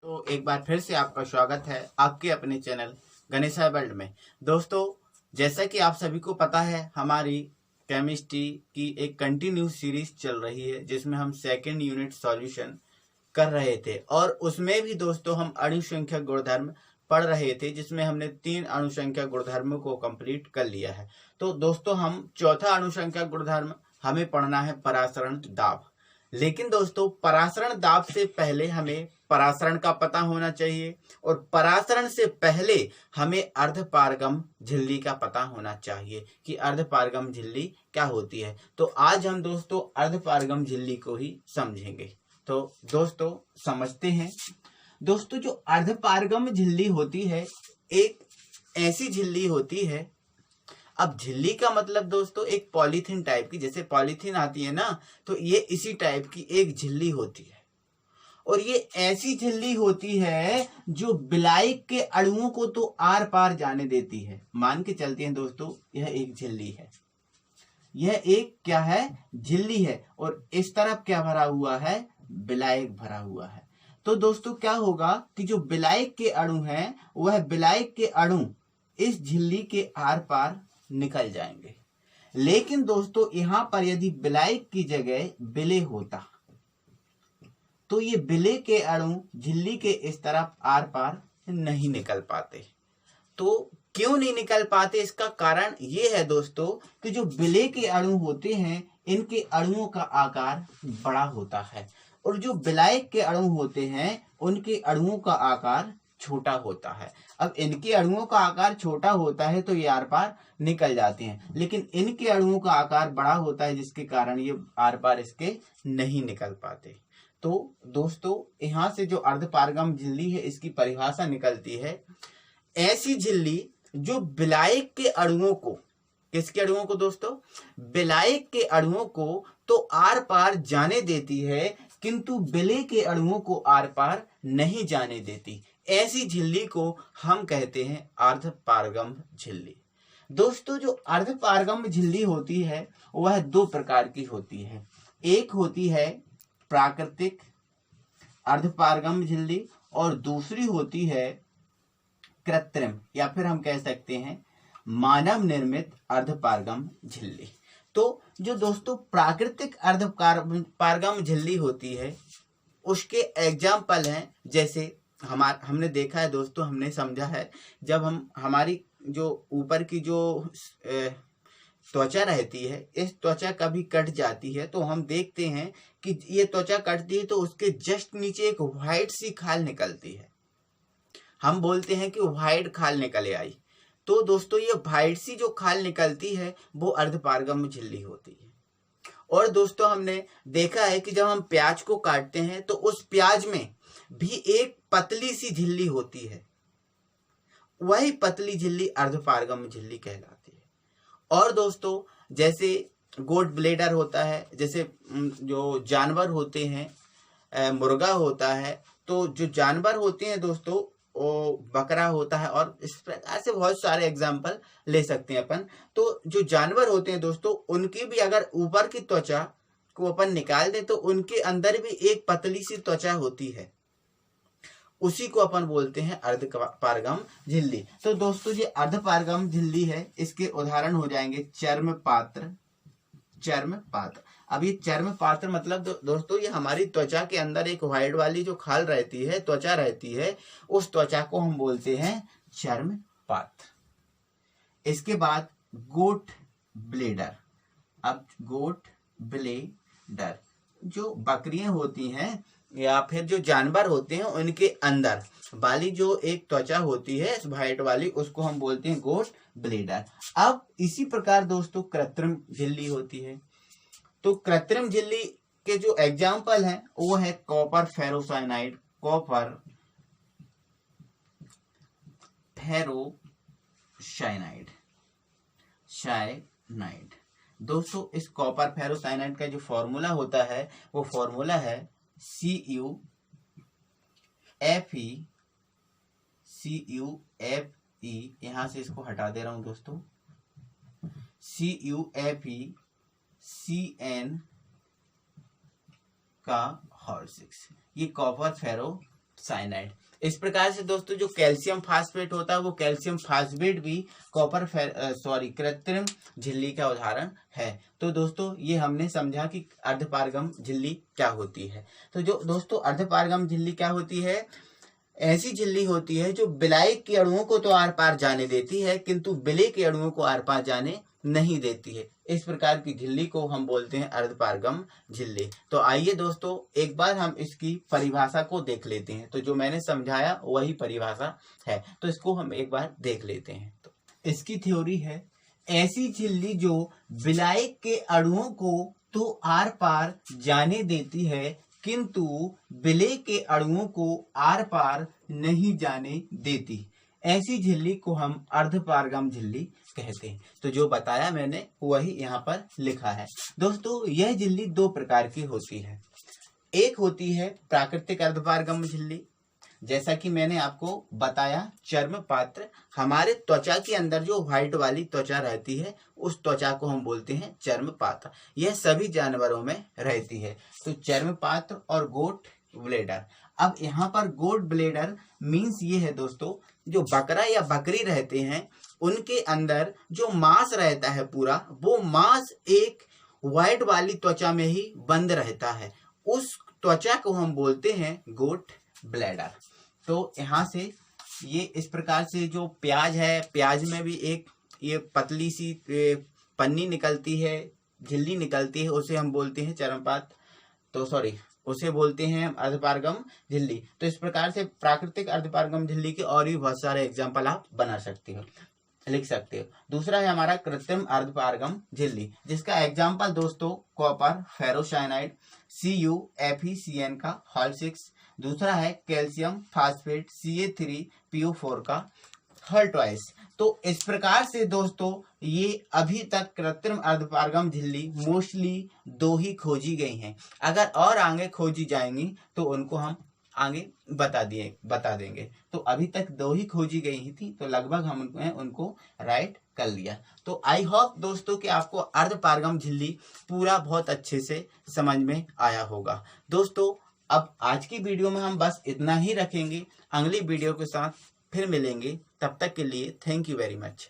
तो एक बार फिर से आपका स्वागत है आपके अपने चैनल गणेशा वर्ल्ड में। दोस्तों, जैसा कि आप सभी को पता है, हमारी केमिस्ट्री की एक कंटिन्यू सीरीज चल रही है जिसमें हम सेकंड यूनिट सॉल्यूशन कर रहे थे और उसमें भी दोस्तों हम अणुसंख्या गुणधर्म पढ़ रहे थे जिसमें हमने 3 अणुसंख्या गुणधर्मों को कंप्लीट कर लिया है। तो दोस्तों, हम चौथा अणुसंख्या गुणधर्म हमें पढ़ना है परासरण दाब। लेकिन दोस्तों, परासरण दाब से पहले हमें परासरण का पता होना चाहिए और परासरण से पहले हमें अर्धपारगम झिल्ली का पता होना चाहिए कि अर्धपारगम झिल्ली क्या होती है। तो आज हम दोस्तों अर्धपारगम झिल्ली को ही समझेंगे। तो दोस्तों समझते हैं। दोस्तों, जो अर्धपारगम झिल्ली होती है एक ऐसी झिल्ली होती है। अब झिल्ली का मतलब दोस्तों एक पॉलीथीन टाइप की, जैसे पॉलीथीन आती है ना, तो ये इसी टाइप की एक झिल्ली होती है और ये ऐसी झिल्ली होती है जो विलायक के अणुओं को तो आर पार जाने देती है। मान के चलते हैं दोस्तों, यह एक झिल्ली है, यह एक क्या है, झिल्ली है और इस तरफ क्या भरा हुआ है, विलायक भरा हुआ है। तो दोस्तों क्या होगा कि जो विलायक के अणु हैं वह विलायक के अणु इस झिल्ली के आर पार निकल जाएंगे। लेकिन दोस्तों यहां पर यदि विलायक की जगह विलेय होता तो ये विलेय के अणु झिल्ली के इस तरफ आर पार नहीं निकल पाते। तो क्यों नहीं निकल पाते, इसका कारण ये है दोस्तों कि जो विलेय के अणु होते हैं इनके अणुओं का आकार बड़ा होता है और जो विलायक के अणु होते हैं उनके अणुओं का आकार छोटा होता है। अब इनके अणुओं का आकार छोटा होता है तो ये आर पार निकल जाते हैं, लेकिन इनके अणुओं का आकार बड़ा होता है जिसके कारण ये आर पार इसके नहीं निकल पाते। तो दोस्तों यहां से जो अर्धपारगम झिल्ली है इसकी परिभाषा निकलती है, ऐसी झिल्ली जो विलायक के अणुओं को, किसके अणुओं को दोस्तों, विलायक के अणुओं को तो आर पार जाने देती है किंतु विलेय के अणुओं को आर पार नहीं जाने देती। ऐसी झिल्ली को हम कहते हैं अर्धपारगम झिल्ली। दोस्तों जो अर्धपारगम झिल्ली होती है वह 2 प्रकार की होती है। एक होती है प्राकृतिक अर्धपारगम झिल्ली और दूसरी होती है कृत्रिम या फिर हम कह सकते हैं मानव निर्मित अर्धपारगम झिल्ली। तो जो दोस्तों प्राकृतिक अर्धपारगम झिल्ली होती है उसके एग्जाम्पल हैं, जैसे हमने देखा है दोस्तों, हमने समझा है, जब हम हमारी जो ऊपर की जो त्वचा रहती है, इस त्वचा कभी कट जाती है तो हम देखते हैं कि ये त्वचा कटती है तो उसके जस्ट नीचे एक व्हाइट सी खाल निकलती है। हम बोलते हैं कि व्हाइट खाल निकले आई। तो दोस्तों ये व्हाइट सी जो खाल निकलती है वो अर्धपारगम झिल्ली होती है। और दोस्तों हमने देखा है कि जब हम प्याज को काटते हैं तो उस प्याज में भी एक पतली सी झिल्ली होती है, वही पतली झिल्ली अर्धपारगम झिल्ली कहलाती है। और दोस्तों जैसे गोट ब्लेडर होता है, जैसे जो जानवर होते हैं, मुर्गा होता है, तो जो जानवर होते हैं दोस्तों वो बकरा होता है और इस प्रकार से बहुत सारे एग्जाम्पल ले सकते हैं अपन। तो जो जानवर होते हैं दोस्तों उनकी भी अगर ऊपर की त्वचा को अपन निकाल दें तो उनके अंदर भी एक पतली सी त्वचा होती है, उसी को अपन बोलते हैं अर्धपारगम झिल्ली। तो दोस्तों ये अर्धपारगम झिल्ली है, इसके उदाहरण हो जाएंगे चर्म पात्र। चर्म पात्र, अब ये चर्म पात्र मतलब दोस्तों ये हमारी त्वचा के अंदर एक व्हाइट वाली जो खाल रहती है, त्वचा रहती है, उस त्वचा को हम बोलते हैं चर्म पात्र। इसके बाद गोट ब्लेडर। अब गोट ब्लेडर जो बकरियां होती हैं या फिर जो जानवर होते हैं उनके अंदर वाली जो एक त्वचा होती है व्हाइट वाली, उसको हम बोलते हैं गोट ब्लेडर। अब इसी प्रकार दोस्तों कृत्रिम झिल्ली होती है। तो कृत्रिम झिल्ली के जो एग्जाम्पल हैं वो है copper ferrocyanide, copper ferrocyanide, cyanide. दोस्तों इस कॉपर फेरोसाइनाइड का जो फॉर्मूला होता है वो फॉर्मूला है CuFe, यहां से इसको हटा दे रहा हूं दोस्तों, CuFeCN का होल 6। ये कॉपर फेरो साइनाइड। इस प्रकार से दोस्तों जो कैल्शियम फास्फेट होता है वो कैल्शियम फास्फेट भी कृत्रिम झिल्ली का उदाहरण है। तो दोस्तों ये हमने समझा कि अर्धपारगम झिल्ली क्या होती है। तो जो दोस्तों अर्धपारगम झिल्ली क्या होती है, ऐसी झिल्ली होती है जो विलायक के अणुओं को तो आर पार जाने देती है किंतु विलेय के अणुओं को आर पार जाने नहीं देती है। इस प्रकार की झिल्ली को हम बोलते हैं अर्धपारगम झिल्ली। तो आइए दोस्तों एक बार हम इसकी परिभाषा को देख लेते हैं। तो जो मैंने समझाया वही परिभाषा है, तो इसको हम एक बार देख लेते हैं। तो इसकी थ्योरी है, ऐसी झिल्ली जो विलायक के अणुओं को तो आर पार जाने देती है किंतु विलेय के अणुओं को आर पार नहीं जाने देती, ऐसी झिल्ली को हम अर्धपारगम झिल्ली कहते हैं। तो जो बताया मैंने वही यहाँ पर लिखा है। दोस्तों यह झिल्ली दो प्रकार की होती है। एक होती है प्राकृतिक अर्धपारगम झिल्ली, जैसा कि मैंने आपको बताया चर्म पात्र, हमारे त्वचा के अंदर जो व्हाइट वाली त्वचा रहती है उस त्वचा को हम बोलते हैं चर्म पात्र। यह सभी जानवरों में रहती है। तो चर्म पात्र और गोट ब्लेडर। अब यहाँ पर गोट ब्लेडर मीन्स ये है दोस्तों, जो बकरा या बकरी रहते हैं उनके अंदर जो मांस रहता है पूरा, वो मांस एक व्हाइट वाली त्वचा में ही बंद रहता है, उस त्वचा को हम बोलते हैं गोट ब्लैडर। तो यहाँ से ये इस प्रकार से जो प्याज है, प्याज में भी एक ये पतली सी पन्नी निकलती है, झिल्ली निकलती है, उसे हम बोलते हैं चर्मपात, उसे बोलते हैं अर्धपारगम झिल्ली। तो इस प्रकार से प्राकृतिक अर्धपारगम झिल्ली के और भी बहुत सारे एग्जाम्पल आप बना सकते हो, लिख सकते हो। दूसरा है हमारा कृत्रिम अर्धपारगम झिल्ली, जिसका एग्जाम्पल दोस्तों कॉपर फेरोसाइनाइड CuFeCN का Hal6। दूसरा है कैल्शियम फास्फेट Ca3PO4 का हल ट्वाइस। तो इस प्रकार से दोस्तों ये अभी तक कृत्रिम अर्धपारगम झिल्ली मोस्टली दो ही खोजी गई हैं। अगर और आगे खोजी जाएंगी तो उनको हम आगे बता देंगे। तो अभी तक दो ही खोजी गई थी, तो लगभग हमने उनको राइट कर लिया। तो आई होप दोस्तों कि आपको अर्धपारगम झिल्ली पूरा बहुत अच्छे से समझ में आया होगा। दोस्तों अब आज की वीडियो में हम बस इतना ही रखेंगे, अगली वीडियो के साथ फिर मिलेंगे। तब तक के लिए थैंक यू वेरी मच।